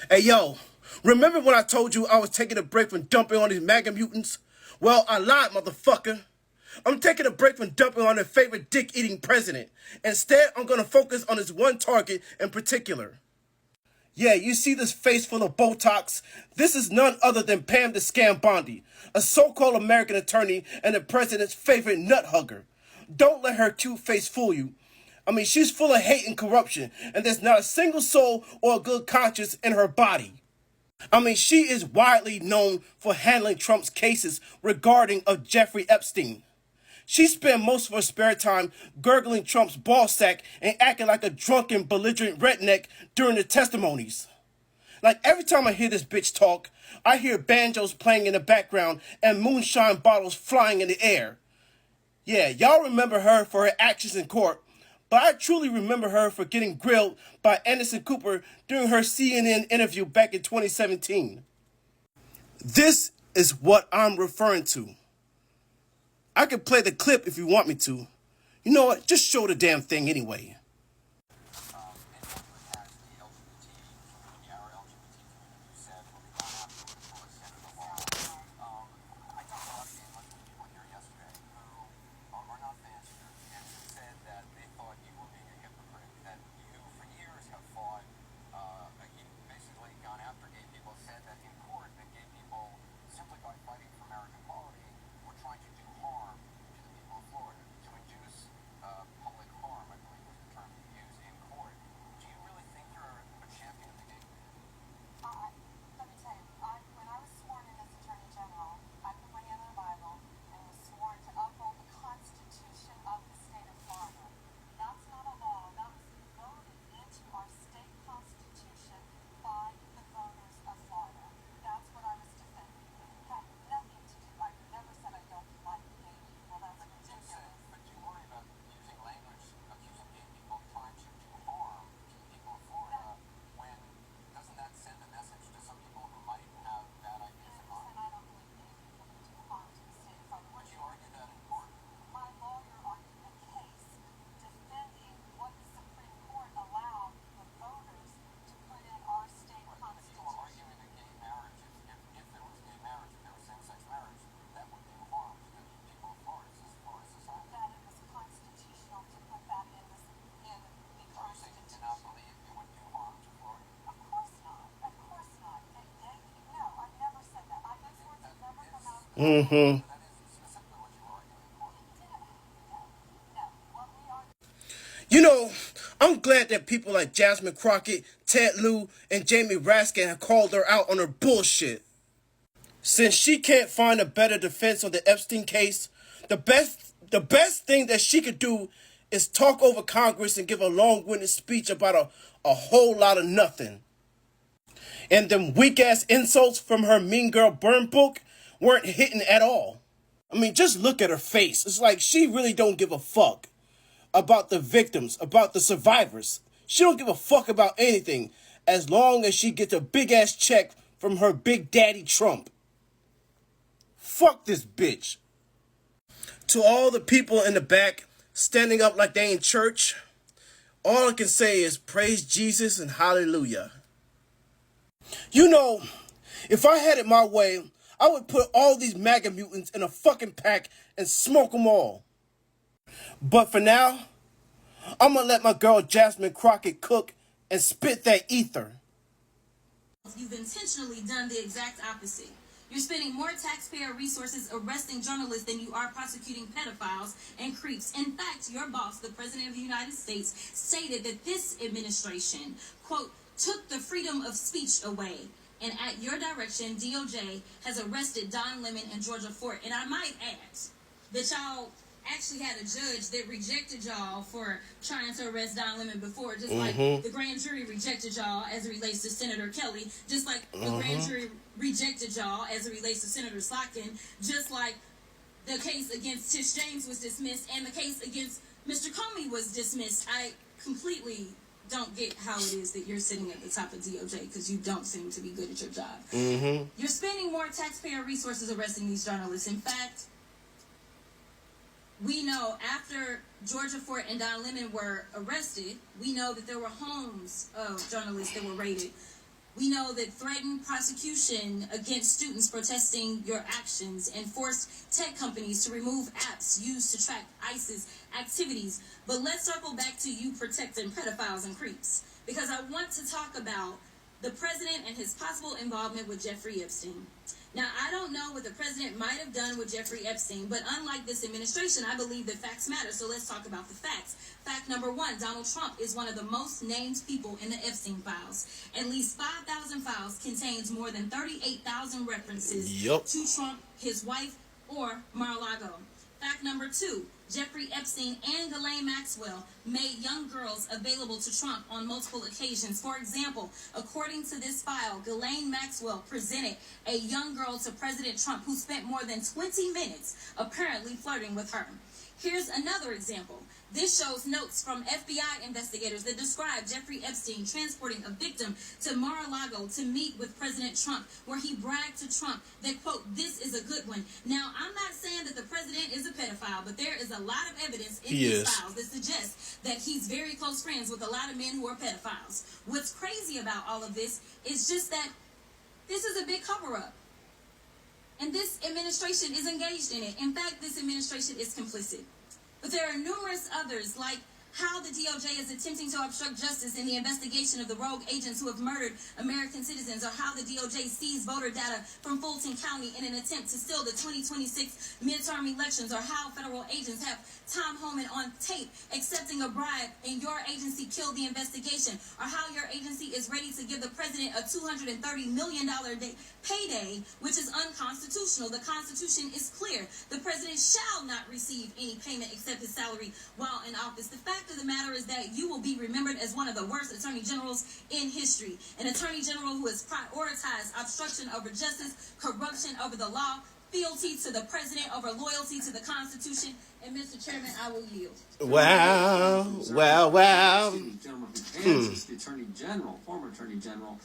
Hey yo, remember when I told you I was taking a break from dumping on these MAGA mutants? Well, I lied, motherfucker. I'm taking a break from dumping on their favorite dick-eating president. Instead, I'm gonna focus on this one target in particular. Yeah, you see this face full of Botox? This is none other than Pam the Scam Bondi, a so-called American attorney and the president's favorite nut hugger. Don't let her cute face fool you. I mean, she's full of hate and corruption, and there's not a single soul or a good conscience in her body. I mean, she is widely known for handling Trump's cases regarding of Jeffrey Epstein. She spent most of her spare time gurgling Trump's ball sack and acting like a drunken, belligerent redneck during the testimonies. Like every time I hear this bitch talk, I hear banjos playing in the background and moonshine bottles flying in the air. Yeah, y'all remember her for her actions in court, but I truly remember her for getting grilled by Anderson Cooper during her CNN interview back in 2017. This is what I'm referring to. I can play the clip if you want me to. You know what? Just show the damn thing anyway. Mm-hmm. You know, I'm glad that people like Jasmine Crockett, Ted Lieu, and Jamie Raskin have called her out on her bullshit. Since she can't find a better defense on the Epstein case, the best thing that she could do is talk over Congress and give a long-winded speech about a whole lot of nothing. And them weak-ass insults from her Mean Girl Burn book weren't hitting at all. I mean, just look at her face. It's like she really don't give a fuck about the victims, about the survivors. She don't give a fuck about anything as long as she gets a big-ass check from her big daddy Trump. Fuck this bitch. To all the people in the back standing up like they in church, all I can say is praise Jesus and hallelujah. You know, if I had it my way, I would put all these MAGA mutants in a fucking pack and smoke them all. But for now, I'm gonna let my girl Jasmine Crockett cook and spit that ether. You've intentionally done the exact opposite. You're spending more taxpayer resources arresting journalists than you are prosecuting pedophiles and creeps. In fact, your boss, the President of the United States, stated that this administration, quote, took the freedom of speech away. And at your direction, DOJ has arrested Don Lemon and Georgia Fort. And I might add that y'all actually had a judge that rejected y'all for trying to arrest Don Lemon before, just like the grand jury rejected y'all as it relates to Senator Kelly, just like the grand jury rejected y'all as it relates to Senator Slotkin, just like the case against Tish James was dismissed and the case against Mr. Comey was dismissed. I completely don't get how it is that you're sitting at the top of DOJ because you don't seem to be good at your job. You're spending more taxpayer resources arresting these journalists. In fact, we know after Georgia Fort and Don Lemon were arrested, we know that there were homes of journalists that were raided. We know that threatened prosecution against students protesting your actions and forced tech companies to remove apps used to track ISIS activities. But let's circle back to you protecting pedophiles and creeps, because I want to talk about the president and his possible involvement with Jeffrey Epstein. Now, I don't know what the president might have done with Jeffrey Epstein, but unlike this administration, I believe that facts matter. So let's talk about the facts. Fact number one, Donald Trump is one of the most named people in the Epstein files. At least 5,000 files contains more than 38,000 references to Trump, his wife, or Mar-a-Lago. Fact number two, Jeffrey Epstein and Ghislaine Maxwell made young girls available to Trump on multiple occasions. For example, according to this file, Ghislaine Maxwell presented a young girl to President Trump who spent more than 20 minutes apparently flirting with her. Here's another example. This shows notes from FBI investigators that describe Jeffrey Epstein transporting a victim to Mar-a-Lago to meet with President Trump, where he bragged to Trump that, quote, "This is a good one." Now, I'm not saying that the president is a pedophile, but there is a lot of evidence in these files that suggests that he's very close friends with a lot of men who are pedophiles. What's crazy about all of this is just that this is a big cover-up. And this administration is engaged in it. In fact, this administration is complicit. But there are numerous others, like how the DOJ is attempting to obstruct justice in the investigation of the rogue agents who have murdered American citizens, or how the DOJ seized voter data from Fulton County in an attempt to steal the 2026 midterm elections, or how federal agents have Tom Homan on tape accepting a bribe and your agency killed the investigation, or how your agency is ready to give the president a $230 million payday, which is unconstitutional. The Constitution is clear. The president shall not receive any payment except his salary while in office. The fact of the matter is that you will be remembered as one of the worst attorney generals in history. An attorney general who has prioritized obstruction over justice, corruption over the law, fealty to the president over loyalty to the Constitution. And Mr. Chairman, I will yield. Wow. Gentleman from Kansas, the Attorney General, former Attorney General.